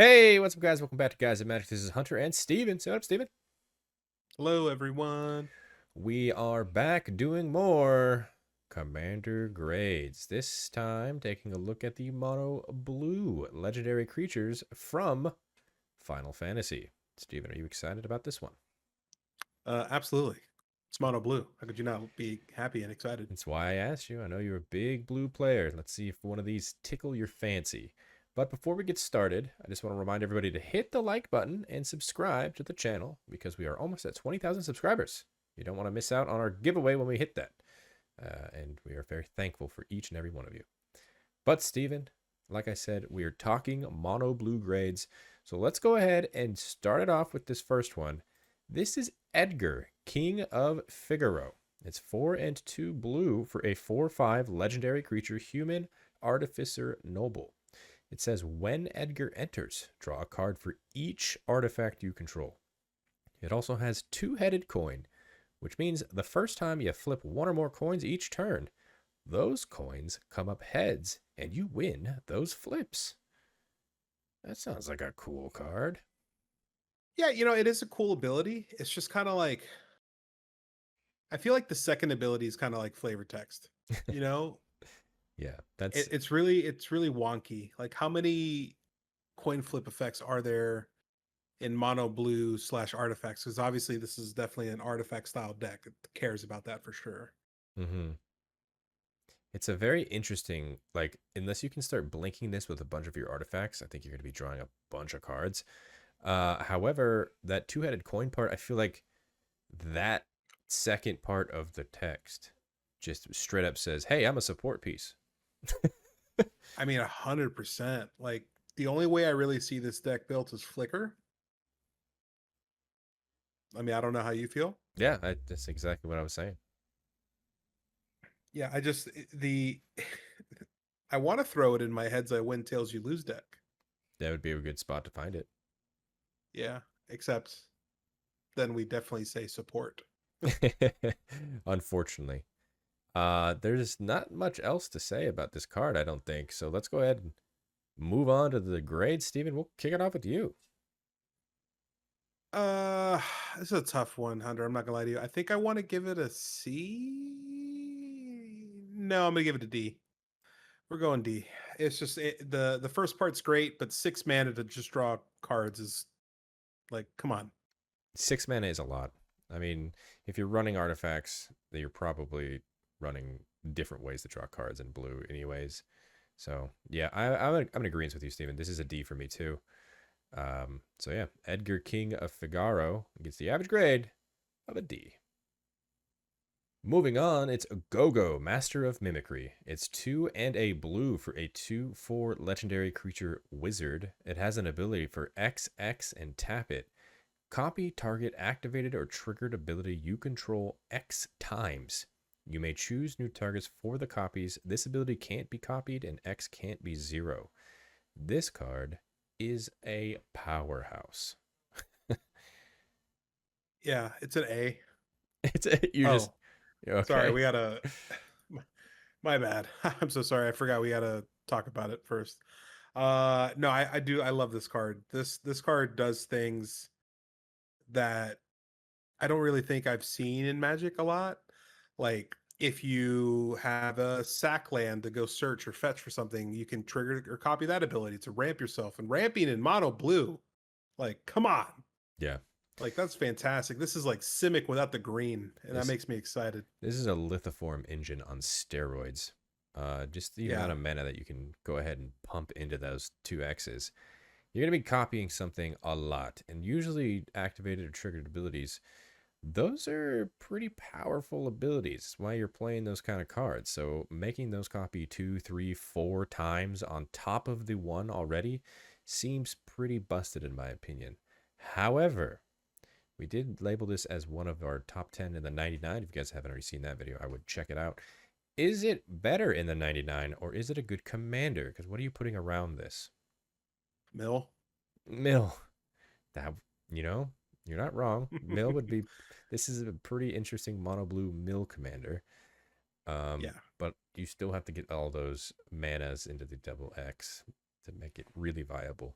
Hey, what's up, guys? Welcome back to Guys of Magic. This is Hunter and Steven. Say what up, Steven? Hello, everyone. We are back doing more Commander grades. This time, taking a look at the Mono Blue legendary creatures from Final Fantasy. Steven, are you excited about this one? Absolutely. It's Monoblue. How could you not be happy and excited? That's why I asked you. I know you're a big blue player. Let's see if one of these tickle your fancy. But before we get started, I just want to remind everybody to hit the like button and subscribe to the channel because we are almost at 20,000 subscribers. You don't want to miss out on our giveaway when we hit that. And we are very thankful for each and every one of you. But Steven, like I said, we are talking mono blue grades. So let's go ahead and start it off with this first one. This is Edgar, King of Figaro. It's 4 and 2 blue for a 4/5 legendary creature, human, artificer, noble. It says when Edgar enters, draw a card for each artifact you control. It also has two-headed coin, which means the first time you flip one or more coins each turn, those coins come up heads and you win those flips. That sounds like a cool card. Yeah, it is a cool ability. It's just kind of like I feel like the second ability is kind of like flavor text. You know, Yeah, it, that's it's really it's really wonky. Like how many coin flip effects are there in mono blue slash artifacts? Because obviously this is definitely an artifact style deck. It cares about that for sure. mm-hmm. It's a very interesting, like, unless you can start blinking this with a bunch of your artifacts, I think you're going to be drawing a bunch of cards. However, that two-headed coin part, I feel like that second part of the text just straight up says, "Hey, I'm a support piece." I mean, 100%. Like the only way I really see this deck built is flicker. I mean, I don't know how you feel. Yeah, that's exactly what I was saying. Yeah, I just the I want to throw it in my heads I win tails you lose deck. That would be a good spot to find Yeah, except then we definitely say support. it. Unfortunately, there's not much else to say about this card, I don't think. So let's go ahead and move on to the grades. Steven, we'll kick it off with you. Uh this is a tough one, Hunter. I'm not gonna lie to you. I think I want to give it a C. No, I'm gonna give it a D. We're going D. It's just the first part's great, but 6 mana to just draw cards is like, come on. 6 mana is a lot. I mean, if you're running artifacts, then you're probably running different ways to draw cards in blue, anyways. So yeah, I'm in agreement with you, Steven. This is a D for me too. So yeah, Edgar King of Figaro gets the average grade of a D. Moving on, it's Gogo, Master of Mimicry. It's 2 and a blue for a 2/4 legendary creature wizard. It has an ability for XX and tap it. Copy target activated or triggered ability you control X times. You may choose new targets for the copies. This ability can't be copied and X can't be 0. This card is a powerhouse. Yeah, it's an A. You're just Oh, sorry, okay. we gotta my bad. I'm so sorry. I forgot we gotta talk about it first. No, I do. I love this card. This card does things that I don't really think I've seen in Magic a lot. Like if you have a sack land to go search or fetch for something, you can trigger or copy that ability to ramp yourself. And ramping in mono blue, like come on, Yeah. like that's fantastic. This is like Simic without the green, and that This makes me excited. this is a lithoform engine on steroids. Just the amount Yeah, of mana that you can go ahead and pump into those two X's. You're going to be copying something a lot. And usually activated or triggered abilities, those are pretty powerful abilities. That's why you're playing those kind of cards. So making those copy 2, 3, 4 times on top of the one already seems pretty busted in my opinion. However, we did label this as one of our top 10 in the 99. If you guys haven't already seen that video, I would check it out. Is it better in the 99 or is it a good commander? Because what are you putting around this? Mill. Mill. That, you know, you're not wrong. Mill would be, this is a pretty interesting mono blue mill commander. Yeah, But you still have to get all those manas into the double X to make it really viable.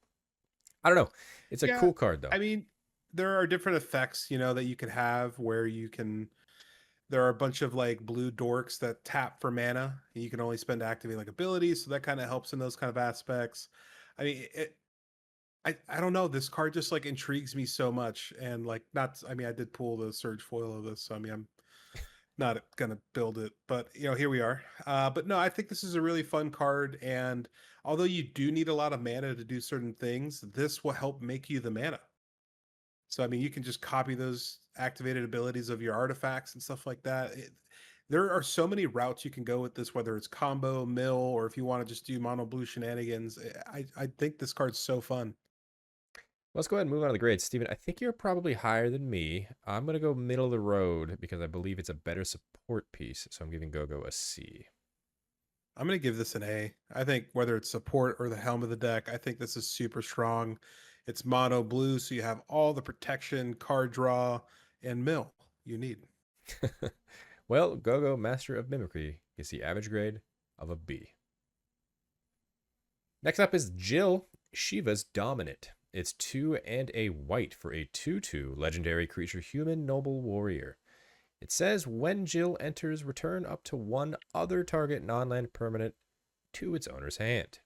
I don't know. It's a Yeah, cool card though. I mean, there are different effects, that you can have where you can. There are a bunch of like blue dorks that tap for mana, and you can only spend to activate like abilities, so that kind of helps in those kind of aspects. I mean, I don't know. This card just like intrigues me so much, and like not. I mean, I did pull the Surge foil of this, so I mean, I'm not gonna build it, but here we are. But no, I think this is a really fun card, and although you do need a lot of mana to do certain things, this will help make you the mana. So I mean, you can just copy those activated abilities of your artifacts and stuff like that. There are so many routes you can go with this, whether it's combo, mill, or if you want to just do mono blue shenanigans. I think this card's so fun. Let's go ahead and move on to the grades. Steven, I think you're probably higher than me. I'm going to go middle of the road because I believe it's a better support piece. So I'm giving Gogo a C. I'm gonna give this an A. I think whether it's support or the helm of the deck, I think this is super strong. It's mono blue, so you have all the protection, card draw, and mill you need. Well, Gogo, Master of Mimicry, gets the average grade of a B. Next up is Jill, Shiva's Dominant. It's 2 and a white for a 2/2 legendary creature human noble warrior. It says when Jill enters, return up to one other target non-land permanent to its owner's hand.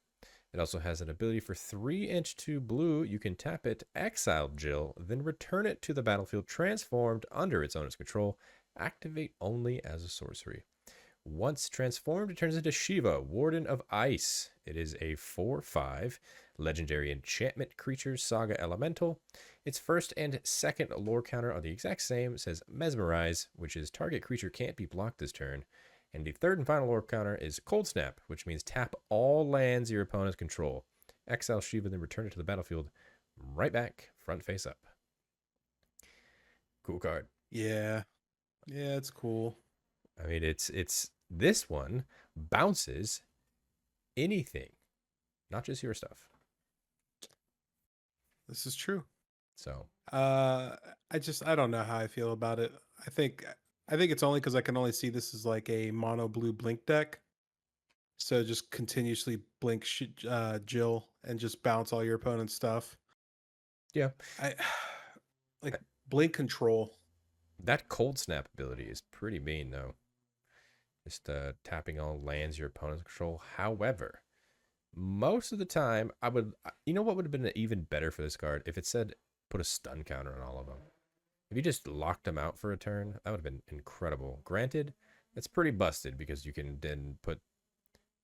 It also has an ability for 3 and 2 blue. You can tap it, exile Jill, then return it to the battlefield transformed under its owner's control. Activate only as a sorcery. Once transformed, it turns into Shiva, Warden of Ice. It is a 4/5 legendary enchantment creature, Saga Elemental. Its first and second lore counter are the exact same. It says Mesmerize, which is target creature can't be blocked this turn. And the third and final lore counter is Cold Snap, which means tap all lands your opponents control. Exile Shiva, then return it to the battlefield. Right back, front face up. Cool card. Yeah, yeah, it's cool. I mean, it's this one bounces anything, not just your stuff. This is true. So I don't know how I feel about it. I think it's only because I can only see this as like a mono blue blink deck. So just continuously blink Jill and just bounce all your opponent's stuff. yeah, I like blink control. that cold snap ability is pretty mean though. Just tapping all lands your opponents control. However, most of the time, I would. You know what would have been even better for this card if it said put a stun counter on all of them. If you just locked them out for a turn, that would have been incredible. Granted, it's pretty busted because you can then put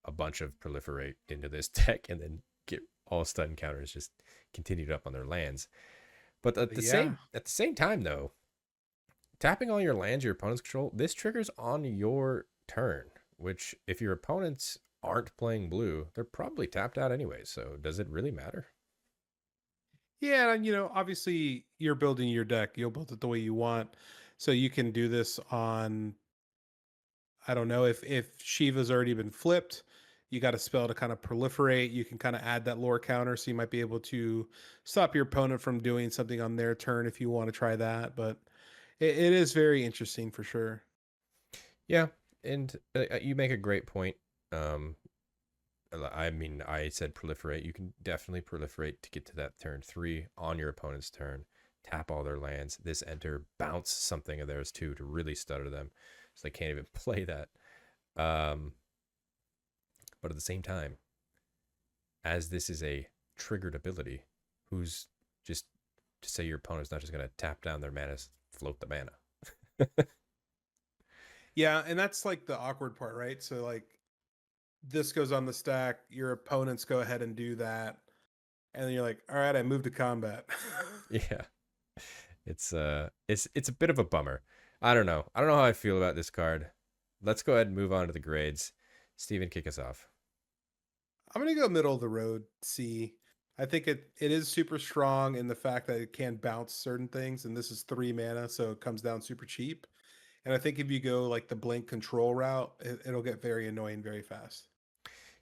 a bunch of proliferate into this deck and then get all stun counters just continued up on their lands. But at the Yeah. same time though, tapping all your lands your opponents control, this triggers on your turn, which if your opponents aren't playing blue, they're probably tapped out anyway. So does it really matter? Yeah, and obviously you're building your deck. You'll build it the way you want. So you can do this on, I don't know, if Shiva's already been flipped, you got a spell to kind of proliferate. You can kind of add that lore counter, so you might be able to stop your opponent from doing something on their turn if you want to try that. But it is very interesting for sure. Yeah, and you make a great point. Um, I mean, I said proliferate. You can definitely proliferate to get to that turn 3 on your opponent's turn. Tap all their lands. This enter, bounce something of theirs too to really stutter them, so they can't even play that. Um, but at the same time, as this is a triggered ability, who's just to say your opponent's not just going to tap down their mana, float the mana. Yeah, and that's like the awkward part, right? So like this goes on the stack, your opponents go ahead and do that, and then you're like, all right, I moved to combat. Yeah, it's a bit of a bummer. I don't know. I don't know how I feel about this card. Let's go ahead and move on to the grades. Steven, kick us off. I'm gonna go middle of the road. C. I think it is super strong in the fact that it can bounce certain things, and this is 3 mana, so it comes down super cheap. And I think if you go like the blink control route, it'll get very annoying very fast.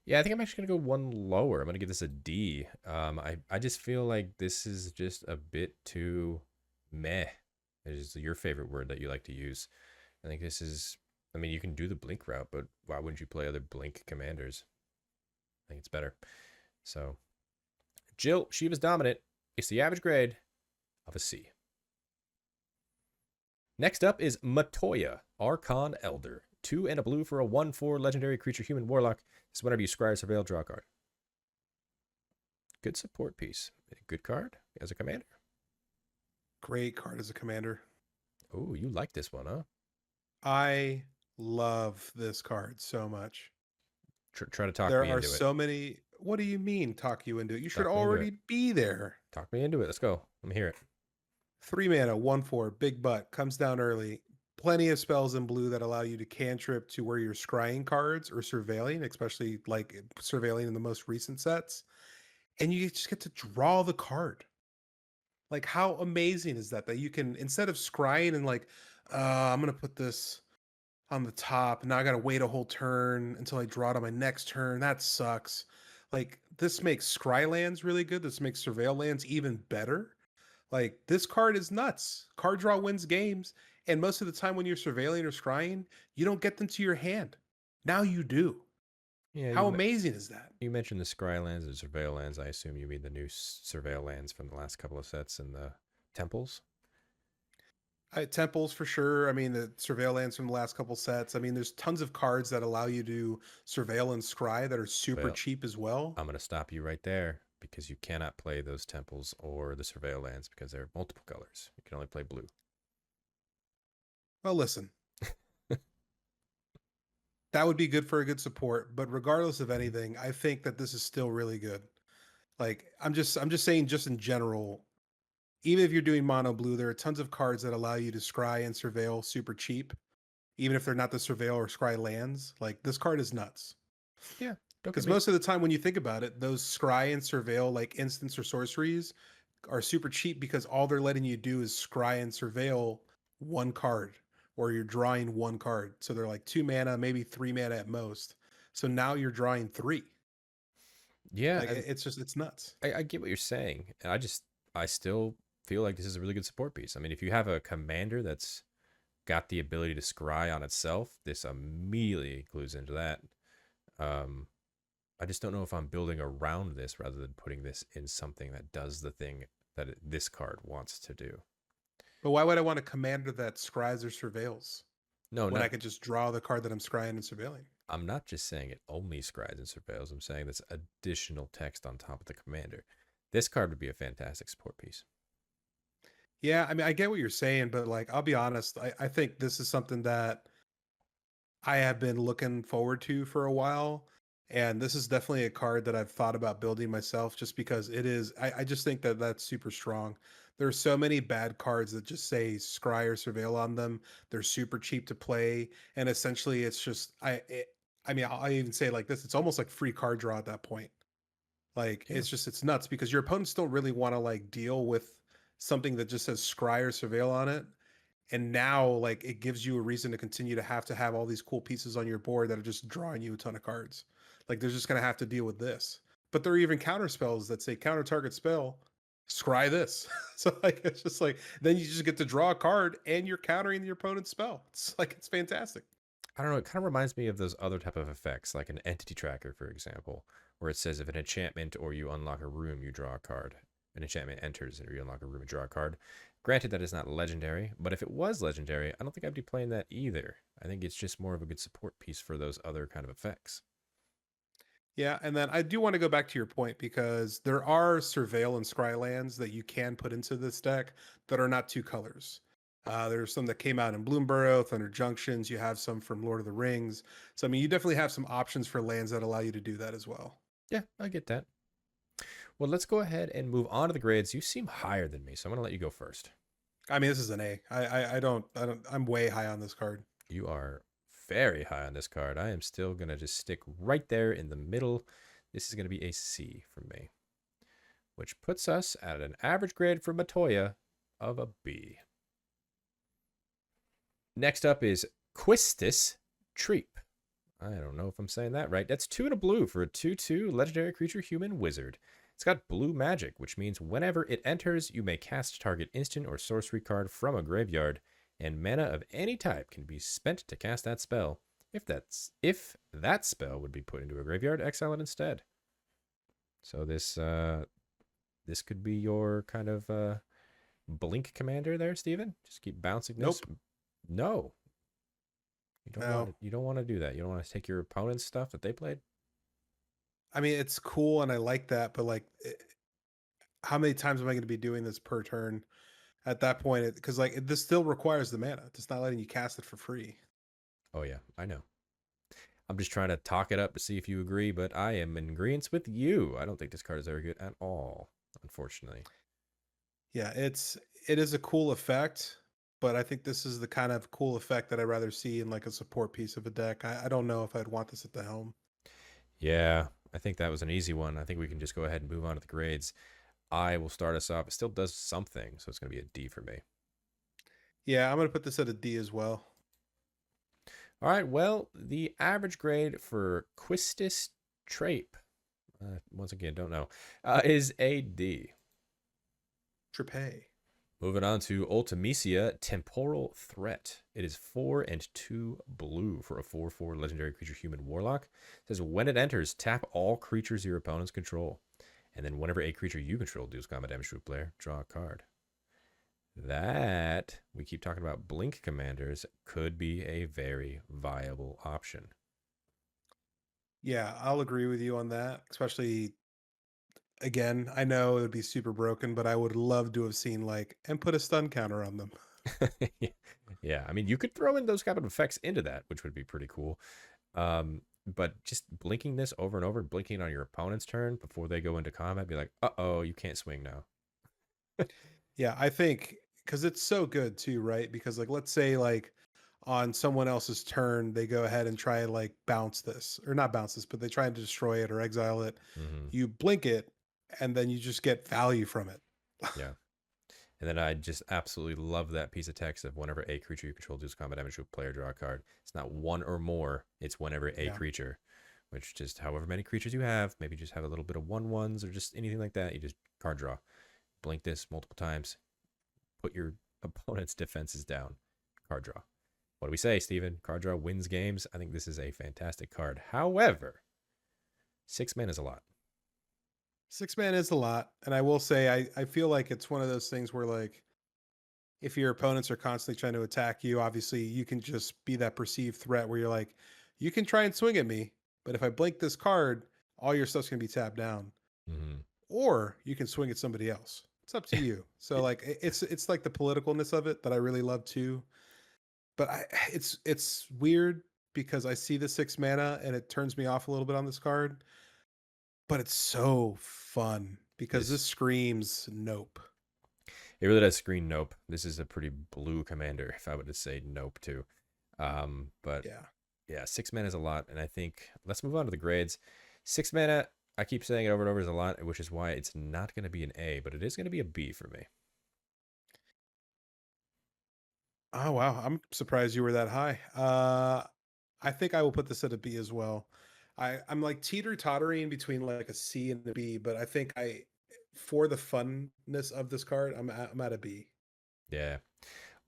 Yeah, I think I'm actually gonna go one lower. I'm gonna give this a D. I just feel like this is just a bit too meh. It is your favorite word that you like to use. I think this is. I mean, you can do the blink route, but why wouldn't you play other blink commanders? I think it's better. So, Jill, Shiva's Dominant. It's the average grade of a C. Next up is Matoya, Archon Elder. 2 and a blue for a 1/4 legendary creature human warlock. This is whenever you scry or surveil, draw a card. Good support piece. A good card as a commander. Great card as a commander. Oh, you like this one, huh? I love this card so much. Try to talk There me are into it. so many. What do you mean, talk you into it? You should Talk me into already it. be there. Talk me into it. Let's go. Let me hear it. 3 mana, 1/4, big butt, comes down early. Plenty of spells in blue that allow you to cantrip to where you're scrying cards or surveilling, especially like surveilling in the most recent sets. And you just get to draw the card. Like, how amazing is that? That you can, instead of scrying and like, I'm going to put this on the top. Now I got to wait a whole turn until I draw it on my next turn. That sucks. Like, this makes scry lands really good. This makes surveil lands even better. Like, this card is nuts. Card draw wins games. And most of the time when you're surveilling or scrying, you don't get them to your hand. Now you do. Yeah, How amazing is that? you mentioned the scry lands and surveil lands. I assume you mean the new surveil lands from the last couple of sets and the temples. Temples for sure. I mean, the surveil lands from the last couple sets. I mean, there's tons of cards that allow you to surveil and scry that are super Well, cheap as well. I'm going to stop you right there because you cannot play those temples or the surveil lands because they're multiple colors. You can only play blue. Well, listen, that would be good for a good support, but regardless of anything, I think that this is still really good. Like, I'm just saying, just in general, even if you're doing mono blue, there are tons of cards that allow you to scry and surveil super cheap, even if they're not the surveil or scry lands. Like, this card is nuts. Yeah, don't get Because me. most of the time when you think about it, those scry and surveil like instants or sorceries are super cheap because all they're letting you do is scry and surveil one card, or you're drawing one card. So they're like 2 mana, maybe 3 mana at most. So now you're drawing 3. Yeah, Like, and it's nuts. I get what you're saying. And I still feel like this is a really good support piece. I mean, if you have a commander that's got the ability to scry on itself, this immediately clues into that. Um, I just don't know if I'm building around this rather than putting this in something that does the thing that this card wants to do. But why would I want a commander that scries or surveils No, when I not. could just draw the card that I'm scrying and surveilling? I'm not just saying it only scries and surveils. I'm saying this additional text on top of the commander. This card would be a fantastic support piece. Yeah, I mean, I get what you're saying, but like, I'll be honest, I think this is something that I have been looking forward to for a while. And this is definitely a card that I've thought about building myself just because it is, I just think that that's super strong. There are so many bad cards that just say scry or surveil on them. They're super cheap to play. And essentially it's just, I mean, I'll even say like this, it's almost like free card draw at that point. Like, Yeah. it's nuts because your opponents don't really want to like deal with something that just says scry or surveil on it. And now like it gives you a reason to continue to have all these cool pieces on your board that are just drawing you a ton of cards. Like, they're just going to have to deal with this. But there are even counter spells that say counter target spell, scry this. So like, it's just like, then you just get to draw a card and you're countering your opponent's spell. It's like, it's fantastic. I don't know. It kind of reminds me of those other type of effects, like an entity tracker, for example, where it says if an enchantment or you unlock a room, you draw a card. An enchantment enters and you unlock a room and draw a card. Granted, that is not legendary, but if it was legendary, I don't think I'd be playing that either. I think it's just more of a good support piece for those other kind of effects. Yeah, and then I do want to go back to your point because there are surveil and scry lands that you can put into this deck that are not two colors. There's some that came out in Bloomborough, Thunder Junctions. You have some from Lord of the Rings. So I mean, you definitely have some options for lands that allow you to do that as well. Yeah, I get that. Well, let's go ahead and move on to the grades. You seem higher than me, so I'm going to let you go first. I mean, this is an A. I'm way high on this card. You are very high on this card. I am still going to just stick right there in the middle. This is going to be a C for me, which puts us at an average grade for Matoya of a B. Next up is Quistis Trepe. I don't know if I'm saying that right. That's 2 and a blue for a 2/2 legendary creature human wizard. It's got blue magic, which means whenever it enters, you may cast target instant or sorcery card from a graveyard, and mana of any type can be spent to cast that spell. If that spell would be put into a graveyard, exile it instead. So this This could be your kind of blink commander there, Steven. Just keep bouncing this. Nope. No, you don't want No. to. You don't want to do that. You don't want to take your opponent's stuff that they played. I mean, it's cool and I like that, but like, how many times am I going to be doing this per turn? At that point, because like this still requires the mana. It's not letting you cast it for free. Oh yeah, I know. I'm just trying to talk it up to see if you agree, but I am in agreement with you. I don't think this card is very good at all, unfortunately. Yeah, it is a cool effect, but I think this is the kind of cool effect that I'd rather see in like a support piece of a deck. I don't know if I'd want this at the helm. Yeah, I think that was an easy one. I think we can just go ahead and move on to the grades. I will start us off. It still does something, so it's going to be a D for me. Yeah, I'm gonna put this at a D as well. All right, well, the average grade for Quistis Trepe, once again, don't know, is a D. Trepe. Moving on to Ultimecia, Temporal Threat. It is 4 and 2 blue for a 4/4 legendary creature human warlock. It says when it enters, tap all creatures your opponents control. And then whenever a creature you control deals combat damage to a player, draw a card. That, we keep talking about blink commanders, could be a very viable option. Yeah, I'll agree with you on that. Especially again, I know it would be super broken, but I would love to have seen like and put a stun counter on them. Yeah, I mean, you could throw in those kind of effects into that, which would be pretty cool. But just blinking this over and over, blinking on your opponent's turn before they go into combat, be like, uh-oh, you can't swing now. Yeah, I think because it's so good too, right? Because like let's say like on someone else's turn, they go ahead and try and like bounce this or not bounce this, but they try and destroy it or exile it. Hmm. You blink it, and then you just get value from it. Yeah. And then I just absolutely love that piece of text of whenever a creature you control deals combat damage to a player, draw a card. It's not one or more, it's whenever a Yeah, creature, which just however many creatures you have, maybe just have a little bit of 1/1s or just anything like that. You just card draw. Blink this multiple times, put your opponent's defenses down, card draw. What do we say, Steven? Card draw wins games. I think this is a fantastic card. However, 6 mana is a lot. 6 man is a lot, and I will say I feel like it's one of those things where like if your opponents are constantly trying to attack you, obviously you can just be that perceived threat where you're like, you can try and swing at me, but if I blink this card, all your stuff's gonna be tapped down. Mm-hmm. Or you can swing at somebody else. It's up to you. So like it's like the politicalness of it that I really love too. But it's weird because I see the 6 mana and it turns me off a little bit on this card, but it's so fun because this This screams nope. It really does screen nope. This is a pretty blue commander, if I would just say nope too. But Yeah. yeah, 6 mana is a lot, and I think let's move on to the grades. 6 mana, I keep saying it over and over is a lot, which is why it's not going to be an A, but it is going to be a B for me. Oh wow, I'm surprised you were that high. I think I will put this at a B as well. I'm like teeter tottering between like a C and a B, but I think I for the funness of this card, I'm at a B. Yeah.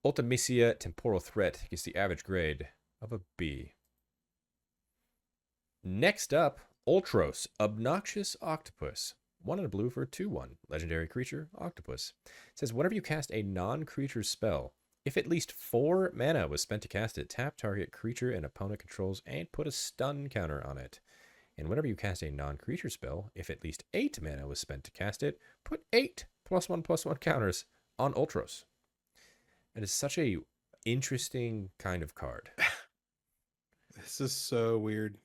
Ultimecia Temporal Threat gets the average grade of a B. Next up, Ultros, Obnoxious Octopus. 1 and a blue for a 2/1. Legendary creature, Octopus. It says, whenever you cast a non-creature spell, if at least 4 mana was spent to cast it, tap target creature and opponent controls and put a stun counter on it. And whenever you cast a non-creature spell, if at least 8 mana was spent to cast it, put 8 +1/+1 counters on Ultros. It is such a interesting kind of card. This is so weird.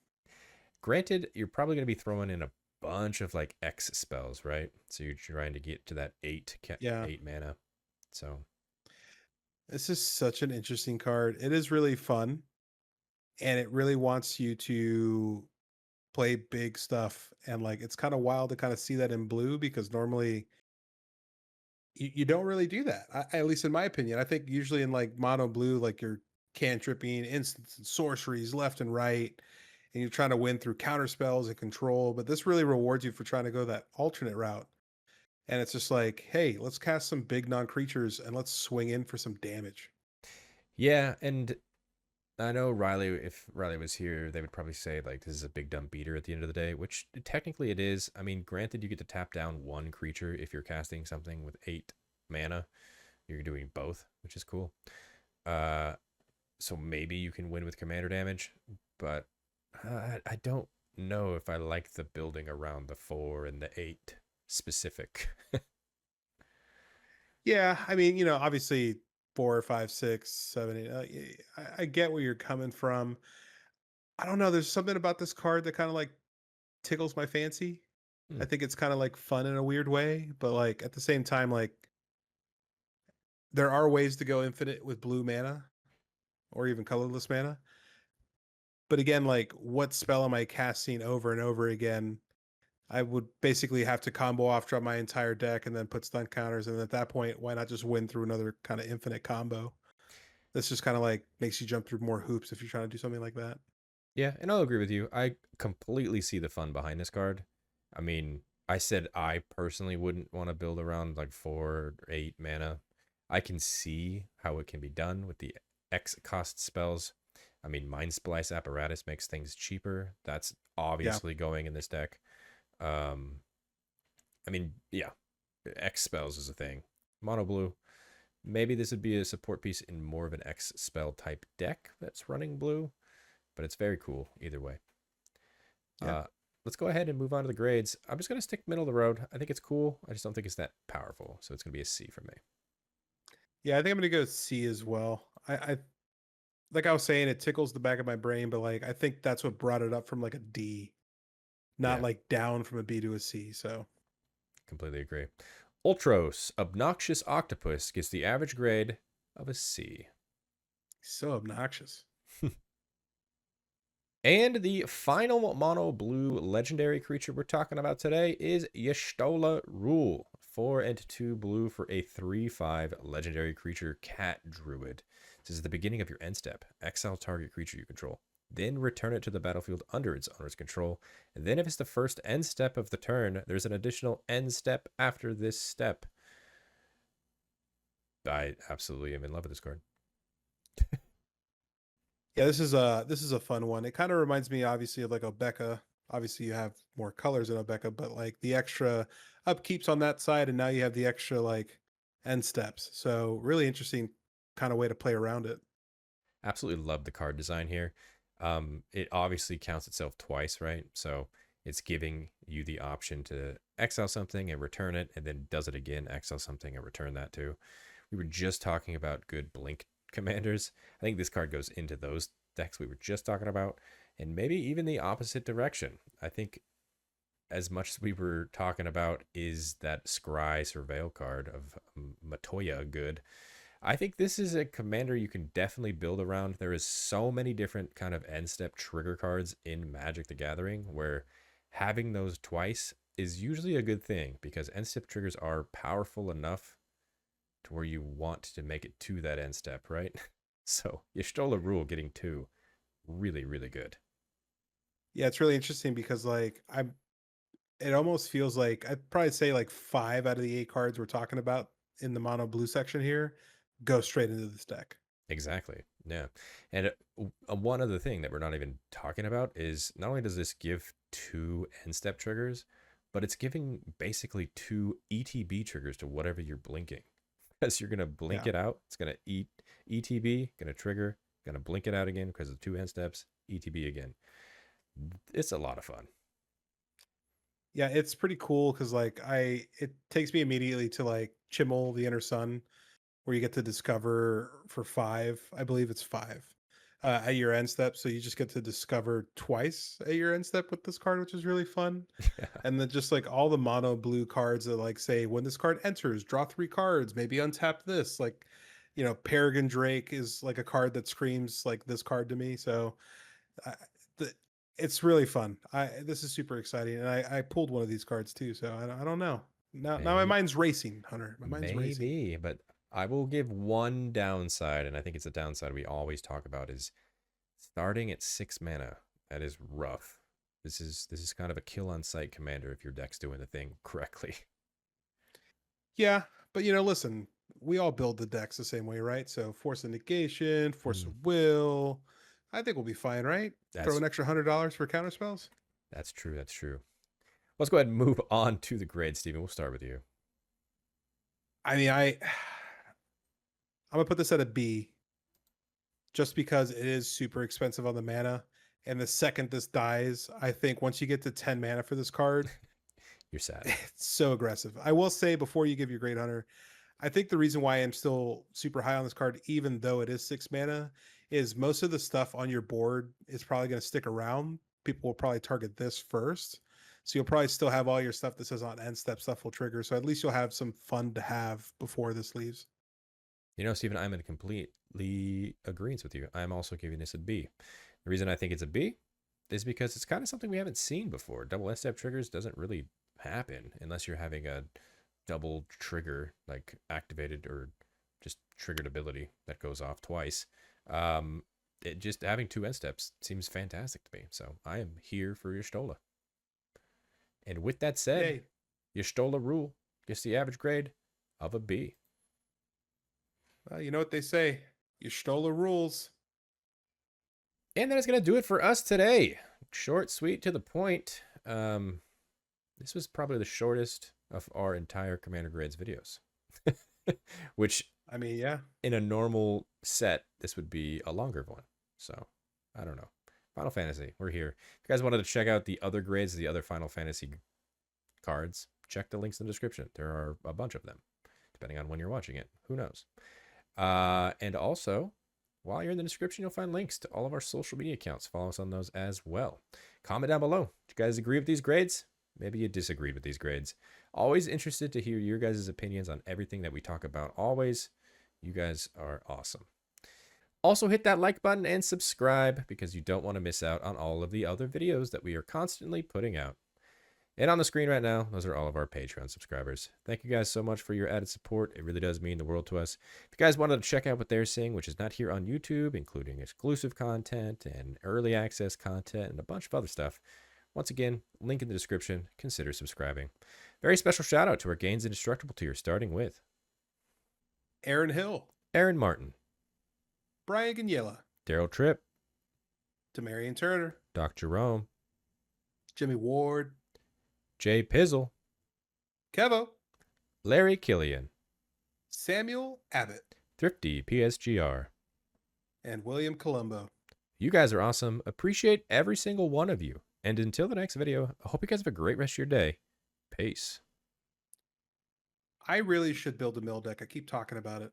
Granted, you're probably going to be throwing in a bunch of like X spells, right? So you're trying to get to that Yeah. 8 mana. So This is such an interesting card. It is really fun and it really wants you to play big stuff and like it's kind of wild to kind of see that in blue because normally you don't really do that. At least in my opinion. I think usually in like mono blue like you're cantripping instants and sorceries left and right and you're trying to win through counter spells and control, but this really rewards you for trying to go that alternate route. And it's just like, hey, let's cast some big non creatures and let's swing in for some damage. yeah, and I know Riley, if Riley was here, they would probably say, like, this is a big dumb beater at the end of the day, which technically it is. I mean, granted, you get to tap down one creature if you're casting something with 8 mana. You're doing both, which is cool. Uh, so maybe you can win with commander damage, but I don't know if I like the building around the 4 and the 8 specific. Yeah, I mean, you know, obviously 4, 5, 6, 7, 8. I get where you're coming from. I don't know. There's something about this card that kind of like tickles my fancy. Hmm. I think it's kind of like fun in a weird way, but like at the same time, like there are ways to go infinite with blue mana or even colorless mana. But again, like what spell am I casting over and over again? I would basically have to combo off drop my entire deck and then put stun counters. And at that point, why not just win through another kind of infinite combo? This just kind of like makes you jump through more hoops if you're trying to do something like that. Yeah, and I'll agree with you. I completely see the fun behind this card. I mean, I said I personally wouldn't want to build around like 4 or 8 mana. I can see how it can be done with the X cost spells. I mean, Mind Splice Apparatus makes things cheaper. That's Yeah. obviously going in this deck. Um, I mean, yeah, X spells is a thing. Monoblue. Maybe this would be a support piece in more of an X spell type deck that's running blue, but it's very cool either way. Yeah. Uh, let's go ahead and move on to the grades. I'm just going to stick middle of the road. I think it's cool. I just don't think it's that powerful. So it's going to be a C for me. Yeah. I think I'm going to go C as well. Like I was saying, it tickles the back of my brain, but like I think that's what brought it up from like a D, not Yeah, like down from a B to a C. So completely agree. Ultros, Obnoxious Octopus gets the average grade of a C. so obnoxious. And the final mono blue legendary creature we're talking about today is Y'shtola Rhul. 4 and 2 blue for a 3/5 legendary creature cat druid. This is the beginning of your end step. Exile target creature you control. Then return it to the battlefield under its owner's control. And then, if it's the first end step of the turn, there's an additional end step after this step. I absolutely am in love with this card. Yeah, this is a fun one. It kind of reminds me, obviously, of like Obeka. Obviously, you have more colors in Obeka, but like the extra upkeeps on that side, and now you have the extra like end steps. So really interesting kind of way to play around it. Absolutely love the card design here. It obviously counts itself twice, right? So it's giving you the option to exile something and return it, and then does it again, exile something and return that too. We were just talking about good blink commanders. I think this card goes into those decks we were just talking about, and maybe even the opposite direction. I think as much as we were talking about is that Scry Surveil card of Matoya good. I think this is a commander you can definitely build around. There is so many different kind of end step trigger cards in Magic the Gathering where having those twice is usually a good thing because end step triggers are powerful enough to where you want to make it to that end step, right? So Y'shtola Rhul getting 2, really, really good. Yeah, it's really interesting because like I'm. It almost feels like I'd probably say like 5 out of the 8 cards we're talking about in the mono blue section here go straight into this deck. Exactly. Yeah. And one other thing that we're not even talking about is not only does this give 2 end step triggers, but it's giving basically 2 ETB triggers to whatever you're blinking. Because you're going to blink Yeah. it out. It's going to eat ETB, going to trigger, going to blink it out again because of 2 end steps, ETB again. It's a lot of fun. Yeah, it's pretty cool because like it takes me immediately to like Chimmel the Inner Sun, where you get to discover for 5, I believe it's 5, at your end step. So you just get to discover twice at your end step with this card, which is really fun. Yeah. And then just like all the mono blue cards that like say when this card enters, draw 3 cards, maybe untap this. Like, you know, Peregrine Drake is like a card that screams like this card to me. So I, the, it's really fun. This is super exciting, and I pulled one of these cards too. So I don't know. Now my Maybe, mind's racing, Hunter. My mind's racing. maybe, but I will give one downside, and I think it's a downside we always talk about is starting at 6 mana. That is rough. This is kind of a kill on sight commander if your deck's doing the thing correctly. Yeah, but you know, listen, we all build the decks the same way, right? So force of negation, force Hmm. of will, I think we'll be fine, right? Throw That's an extra $100 for counter spells. that's true. That's true. Let's go ahead and move on to the grade, Steven. We'll start with you. I mean, I'm gonna put this at a B, just because it is super expensive on the mana. And the second this dies, I think once you get to 10 mana for this card, You're sad. it's so aggressive. I will say before you give your Great Hunter, I think the reason why I'm still super high on this card, even though it is 6 mana, is most of the stuff on your board is probably going to stick around. People will probably target this first. So you'll probably still have all your stuff that says on end step stuff will trigger. So at least you'll have some fun to have before this leaves. You know, Steven, I'm in completely agreement with you. I'm also giving this a B. The reason I think it's a B is because it's kind of something we haven't seen before. Double end step triggers doesn't really happen unless you're having a double trigger, like activated or just triggered ability that goes off twice. It just having 2 end steps seems fantastic to me. So I am here for Y'shtola. And with that said, Yay. Y'shtola Rhul gets the average grade of a B. You know what they say, Y'shtola rules. And that is going to do it for us today. Short, sweet, to the point. This was probably the shortest of our entire Commander Grades videos. Which, I mean, yeah. in a normal set, this would be a longer one. So, I don't know. Final Fantasy, we're here. If you guys wanted to check out the other grades, the other Final Fantasy cards, check the links in the description. There are a bunch of them, depending on when you're watching it. Who knows? And also, while you're in the description, you'll find links to all of our social media accounts. Follow us on those as well. Comment down below. Do you guys agree with these grades? Maybe you disagreed with these grades. Always interested to hear your guys' opinions on everything that we talk about. Always. You guys are awesome. Also, hit that like button and subscribe because you don't want to miss out on all of the other videos that we are constantly putting out. And on the screen right now, those are all of our Patreon subscribers. Thank you guys so much for your added support. It really does mean the world to us. If you guys wanted to check out what they're seeing, which is not here on YouTube, including exclusive content and early access content and a bunch of other stuff, once again, link in the description. Consider subscribing. Very special shout out to our Gains Indestructible tier, starting with Aaron Hill, Aaron Martin, Brian Gagniela, Daryl Tripp, Demarion Turner, Doc Jerome, Jimmy Ward, Jay Pizzle, Kevo, Larry Killian, Samuel Abbott, Thrifty PSGR, and William Colombo. You guys are awesome. Appreciate every single one of you. And until the next video, I hope you guys have a great rest of your day. Peace. I really should build a mill deck. I keep talking about it.